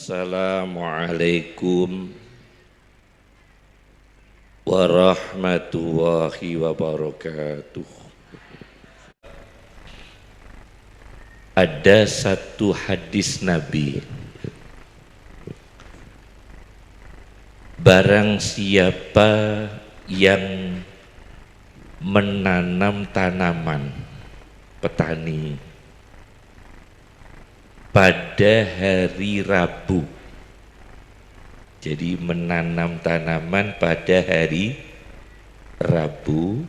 Assalamualaikum warahmatullahi wabarakatuh. Ada satu hadis Nabi, barang siapa yang menanam tanaman, petani, pada hari Rabu. Jadi menanam tanaman pada hari Rabu,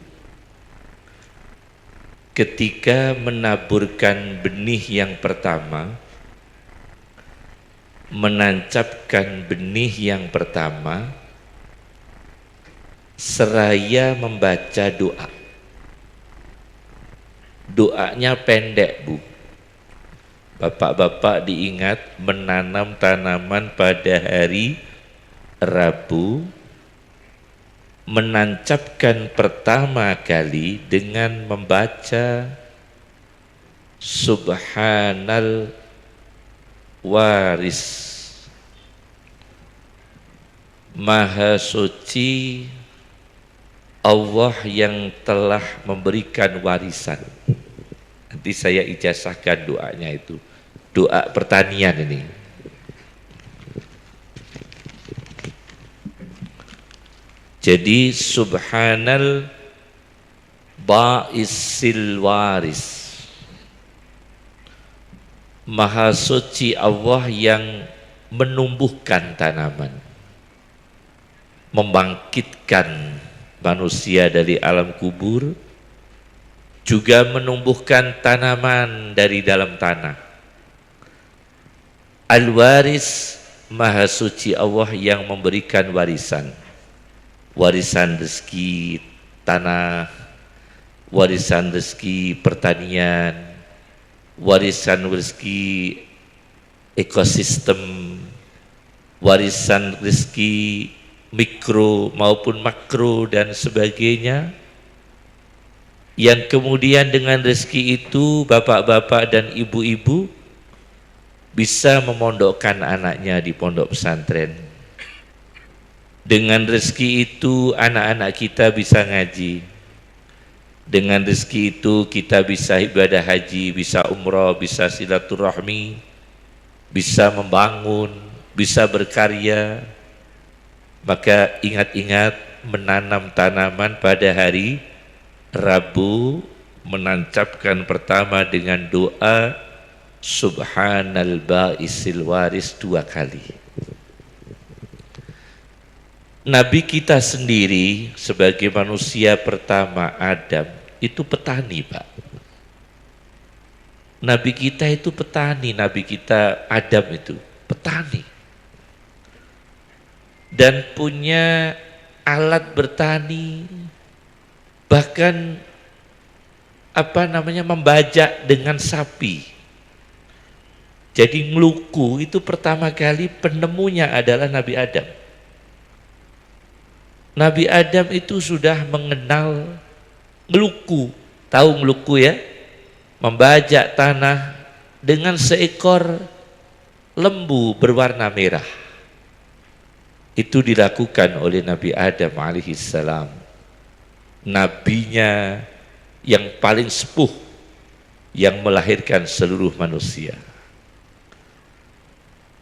ketika menaburkan benih yang pertama, menancapkan benih yang pertama, seraya membaca doa. Doanya pendek, Bu. Bapak-bapak diingat menanam tanaman pada hari Rabu, menancapkan pertama kali dengan membaca Subhanal Waris, Maha Suci Allah yang telah memberikan warisan. Nanti saya ijazahkan doanya itu. Doa pertanian ini. Jadi Subhanal Ba'isil Waris, Maha Suci Allah yang menumbuhkan tanaman, membangkitkan manusia dari alam kubur, juga menumbuhkan tanaman dari dalam tanah. Al-Waris, Maha Suci Allah yang memberikan warisan. Warisan rezeki tanah, warisan rezeki pertanian, warisan rezeki ekosistem, warisan rezeki mikro maupun makro dan sebagainya, yang kemudian dengan rezeki itu bapak-bapak dan ibu-ibu bisa memondokkan anaknya di pondok pesantren. Dengan rezeki itu anak-anak kita bisa ngaji. Dengan rezeki itu kita bisa ibadah haji, bisa umrah, bisa silaturahmi, bisa membangun, bisa berkarya. Maka ingat-ingat menanam tanaman pada hari Rabu, menancapkan pertama dengan doa Subhanal Ba'isil Waris 2 kali. Nabi kita sendiri sebagai manusia pertama Adam itu petani, Pak. Nabi kita itu petani, Nabi kita Adam itu petani. Dan punya alat bertani, bahkan membajak dengan sapi. Jadi ngeluku itu pertama kali penemunya adalah Nabi Adam. Nabi Adam itu sudah mengenal ngeluku. Tahu ngeluku ya? Membajak tanah dengan seekor lembu berwarna merah. Itu dilakukan oleh Nabi Adam alaihissalam. Nabinya yang paling sepuh, yang melahirkan seluruh manusia.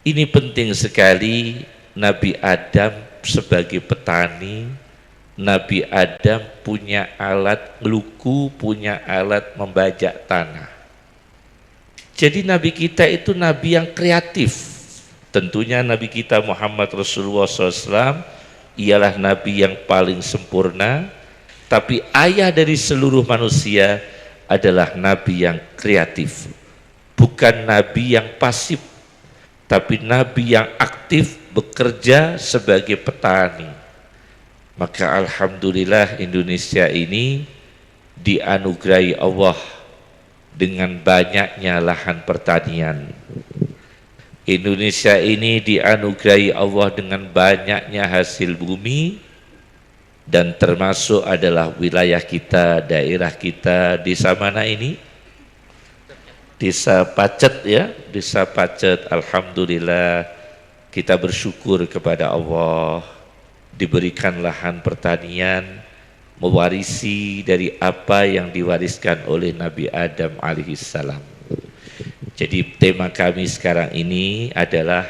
Ini penting sekali. Nabi Adam sebagai petani, Nabi Adam punya alat ngeluku, punya alat membajak tanah. Jadi Nabi kita itu Nabi yang kreatif. Tentunya Nabi kita Muhammad Rasulullah SAW ialah Nabi yang paling sempurna, tapi ayah dari seluruh manusia adalah Nabi yang kreatif. Bukan Nabi yang pasif, tapi Nabi yang aktif bekerja sebagai petani. Maka alhamdulillah Indonesia ini dianugerahi Allah dengan banyaknya lahan pertanian. Indonesia ini dianugerahi Allah dengan banyaknya hasil bumi, dan termasuk adalah wilayah kita, daerah kita. Desa mana ini? Desa Pacet ya, Desa Pacet. Alhamdulillah Kita bersyukur kepada Allah diberikan lahan pertanian mewarisi dari apa yang diwariskan oleh Nabi Adam alaihissalam. Jadi tema kami sekarang ini adalah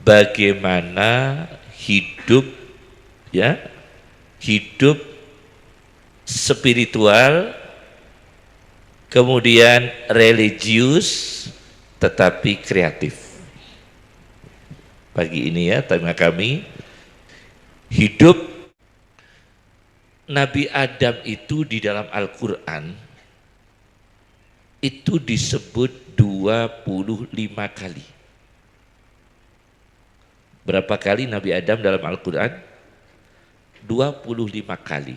bagaimana hidup hidup spiritual, kemudian religius tetapi kreatif. Pagi ini tema kami hidup Nabi Adam itu di dalam Al-Quran itu disebut 25 kali. Berapa kali Nabi Adam dalam Al-Quran? 25 kali.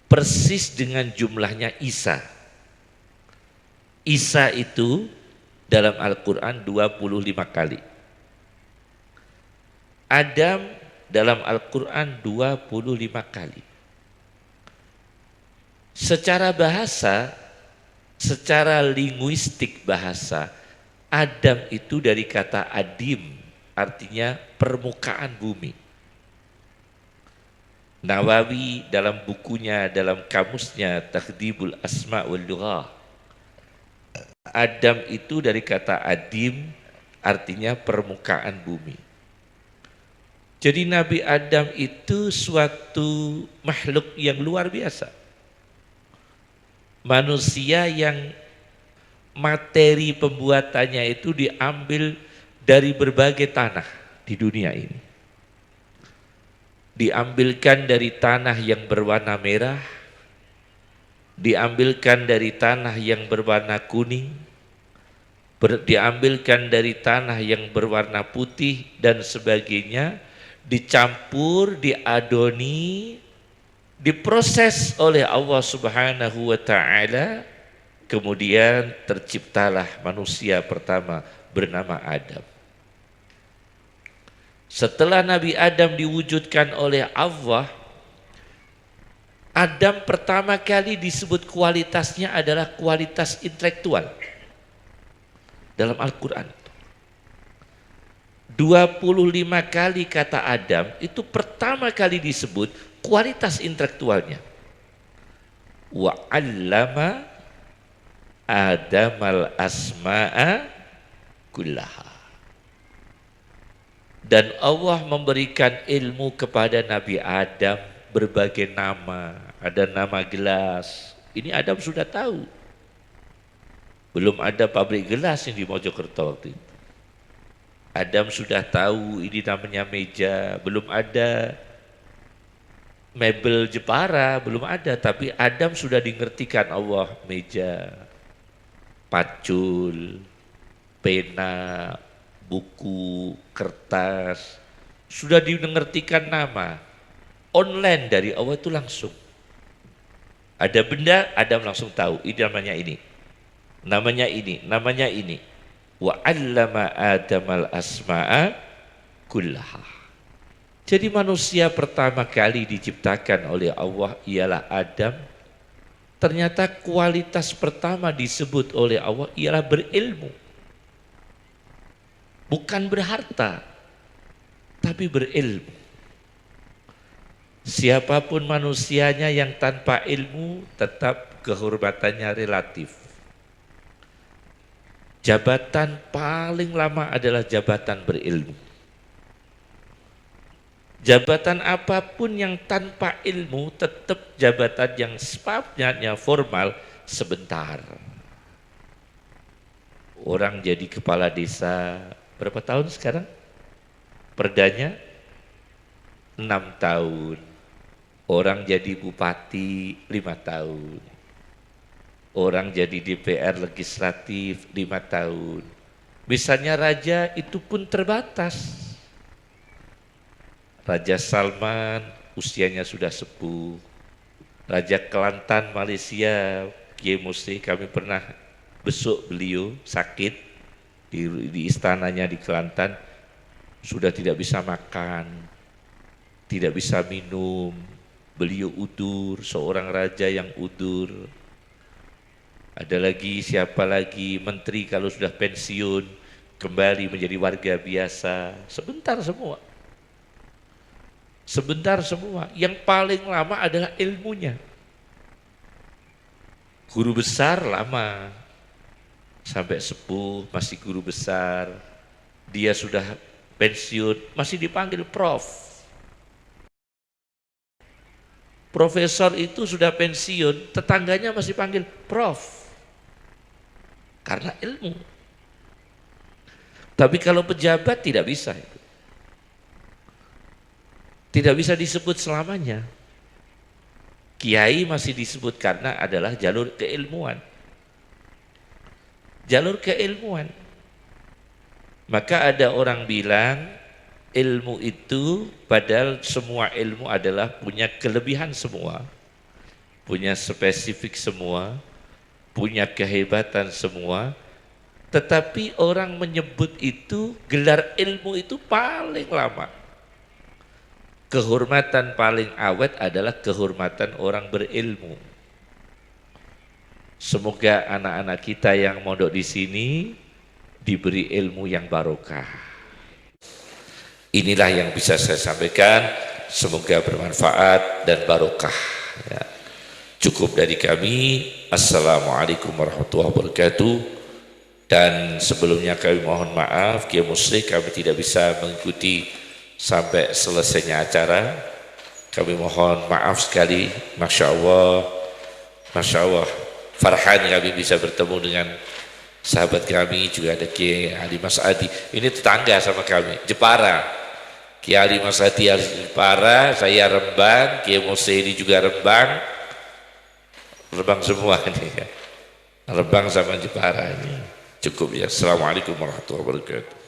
Persis dengan jumlahnya Isa. Isa itu dalam Al-Quran 25 kali. Adam dalam Al-Quran 25 kali. Secara bahasa, secara linguistik bahasa, Adam itu dari kata adim, artinya permukaan bumi. Nawawi dalam bukunya, dalam kamusnya Takhdibul Asma' wal Lughah, Adam itu dari kata adim, artinya permukaan bumi. Jadi Nabi Adam itu suatu makhluk yang luar biasa. Manusia yang materi pembuatannya itu diambil dari berbagai tanah di dunia ini. Diambilkan dari tanah yang berwarna merah, diambilkan dari tanah yang berwarna kuning, diambilkan dari tanah yang berwarna putih dan sebagainya, dicampur, diadoni, diproses oleh Allah Subhanahu wa Ta'ala, kemudian terciptalah manusia pertama bernama Adam. Setelah Nabi Adam diwujudkan oleh Allah, Adam pertama kali disebut kualitasnya adalah kualitas intelektual dalam Al-Quran. 25 kali kata Adam itu pertama kali disebut kualitas intelektualnya. Wa 'allama Adamal asma'a kullaha. Dan Allah memberikan ilmu kepada Nabi Adam berbagai nama. Ada nama gelas. Ini Adam sudah tahu. Belum ada pabrik gelas yang di Mojokerto waktu itu. Adam sudah tahu ini namanya meja, belum ada mebel Jepara, belum ada, tapi Adam sudah dimengertikan Allah meja, pacul, pena, buku, kertas, sudah dimengertikan nama. Online dari Allah itu langsung. Ada benda, Adam langsung tahu, ini namanya ini. Namanya ini, namanya ini. Wa 'allama Adamal asma'a kullaha. Jadi manusia pertama kali diciptakan oleh Allah ialah Adam. Ternyata kualitas pertama disebut oleh Allah ialah berilmu. Bukan berharta, tapi berilmu. Siapapun manusianya yang tanpa ilmu tetap kehormatannya relatif. Jabatan paling lama adalah jabatan berilmu. Jabatan apapun yang tanpa ilmu tetap jabatan yang sifatnya formal sebentar. Orang jadi kepala desa berapa tahun sekarang? Perdanya 6 tahun. Orang jadi bupati 5 tahun. Orang jadi DPR legislatif 5 tahun. Misalnya raja itu pun terbatas. Raja Salman usianya sudah sepuh. Raja Kelantan Malaysia, Kiai Musti, kami pernah besuk beliau sakit di istananya di Kelantan, sudah tidak bisa makan, tidak bisa minum. Beliau udur, seorang raja yang udur. Ada lagi siapa lagi menteri kalau sudah pensiun kembali menjadi warga biasa. Sebentar semua. Sebentar semua. Yang paling lama adalah ilmunya. Guru besar lama, sampai sepuh masih guru besar. Dia sudah pensiun masih dipanggil prof. Profesor itu sudah pensiun, tetangganya masih panggil prof. Karena ilmu. Tapi kalau pejabat tidak bisa. Tidak bisa disebut selamanya. Kiai masih disebut karena adalah jalur keilmuan. Jalur keilmuan. Maka ada orang bilang ilmu itu, padahal semua ilmu adalah punya kelebihan semua, punya spesifik semua, punya kehebatan semua, tetapi orang menyebut itu gelar ilmu itu paling lama. Kehormatan paling awet adalah kehormatan orang berilmu. Semoga anak-anak kita yang mondok di sini diberi ilmu yang barokah. Inilah yang bisa saya sampaikan. Semoga bermanfaat dan barokah. Ya. Cukup dari kami. Assalamualaikum warahmatullahi wabarakatuh. Dan sebelumnya kami mohon maaf, Kiai Musli, kami tidak bisa mengikuti sampai selesainya acara. Kami mohon maaf sekali. Masya Allah, farhan kami bisa bertemu dengan sahabat kami. Juga ada Kiai Ali Mas Adi, ini tetangga sama kami, Jepara. Kiai Ali Mas Adi harus Jepara, saya Rembang, Kiai Musli ini juga Rembang semua ini ya. Rembang sama Jepara ini. Cukup ya. Assalamualaikum warahmatullahi wabarakatuh.